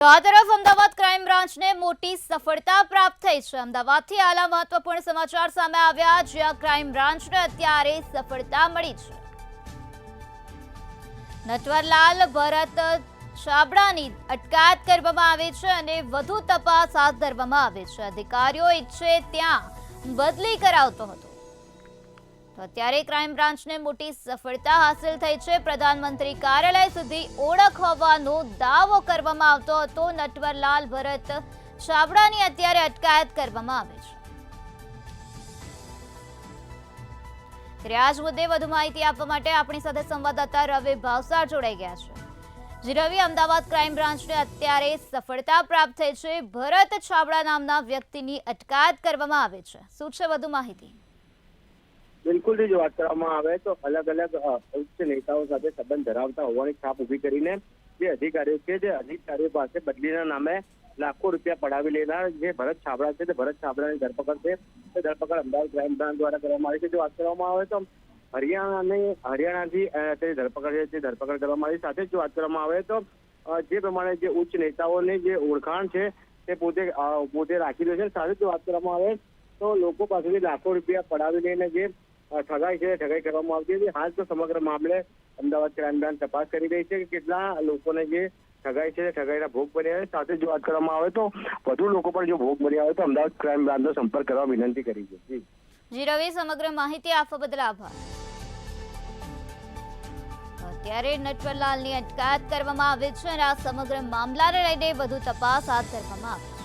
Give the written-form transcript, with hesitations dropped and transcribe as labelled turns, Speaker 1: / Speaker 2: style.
Speaker 1: તો આ તરફ અમદાવાદ ક્રાઇમ બ્રાન્ચને મોટી સફળતા પ્રાપ્ત થઈ છે। અમદાવાદથી આલા મહત્વપૂર્ણ સમાચાર સામે આવ્યા, જ્યાં ક્રાઇમ બ્રાન્ચને અત્યારે સફળતા મળી છે। નટવરલાલ ભરત છાબડાની અટકાયત કરવામાં આવી છે અને વધુ તપાસ હાથ ધરવામાં આવી છે। અધિકારીઓ ઈચ્છે ત્યાં બદલી કરાવતો હતો। તો અત્યારે ક્રાઇમ બ્રાન્ચને મોટી સફળતા હાંસલ થઈ છે। પ્રધાનમંત્રી કાર્યાલય સુધી ઓળખ હોવાનો દાવો કરવામાં આવતો હતો। નટવરલાલ ભરત છાબડાની અત્યારે અટકાયત કરવામાં આવી છે। ત્યારે આ જ મુદ્દે વધુ માહિતી આપવા માટે આપણી સાથે સંવાદદાતા રવિ ભાવસાર જોડાઈ ગયા છે। જી રવિ, અમદાવાદ ક્રાઇમ બ્રાન્ચને અત્યારે સફળતા પ્રાપ્ત થઈ છે। ભરત છાબડા નામના વ્યક્તિની અટકાયત કરવામાં આવી છે। શું છે વધુ માહિતી?
Speaker 2: બિલકુલ જો વાત કરવામાં આવે તો અલગ અલગ ઉચ્ચ નેતાઓ સાથે સંબંધ ધરાવતા હોવાની છાપ ઉભી કરીને જે અધિકારીઓ છે, જે અધિકારીઓ પાસે બદલીના નામે લાખો રૂપિયા પડાવી લેનાર જે ભરત છાબડા છે, તે ભરત છાબડાની ધરપકડ છે, તે ધરપકડ અમદાવાદ ક્રાઇમ બ્રાન્ચ દ્વારા કરવામાં આવી છે। જો વાત કરવામાં આવે તો હરિયાણાથી તે ધરપકડ છે, તે ધરપકડ કરવામાં આવી। સાથે જ વાત કરવામાં આવે તો જે પ્રમાણે જે ઉચ્ચ નેતાઓની જે ઓળખાણ છે તે પોતે રાખી દે છે। સાથે જ વાત કરવામાં આવે તો લોકો પાસેથી લાખો રૂપિયા પડાવી લઈને જે ઠગાઈ છે, ઠગાઈ કરવામાં આવતી હતી। હાલ તો સમગ્ર મામલે અમદાવાદ ક્રાઇમ બ્રાન્ચ તપાસ કરી રહી છે કે કેટલા લોકોને જે ઠગાઈ છે, ઠગાઈના ભોગ બન્યા છે। સાથે જ વાત કરવામાં આવે તો વધુ લોકો પણ જો ભોગ બન્યા હોય તો અમદાવાદ ક્રાઇમ બ્રાન્ચનો સંપર્ક કરવા વિનંતી કરી છે।
Speaker 1: જી રવિ, સમગ્ર માહિતી આપવા બદલ આભાર। અત્યારે નટવરલાલની અટકાયત કરવામાં આવી છે અને આ સમગ્ર મામલાને લઈને વધુ તપાસ હાથ ધરવામાં આવી છે।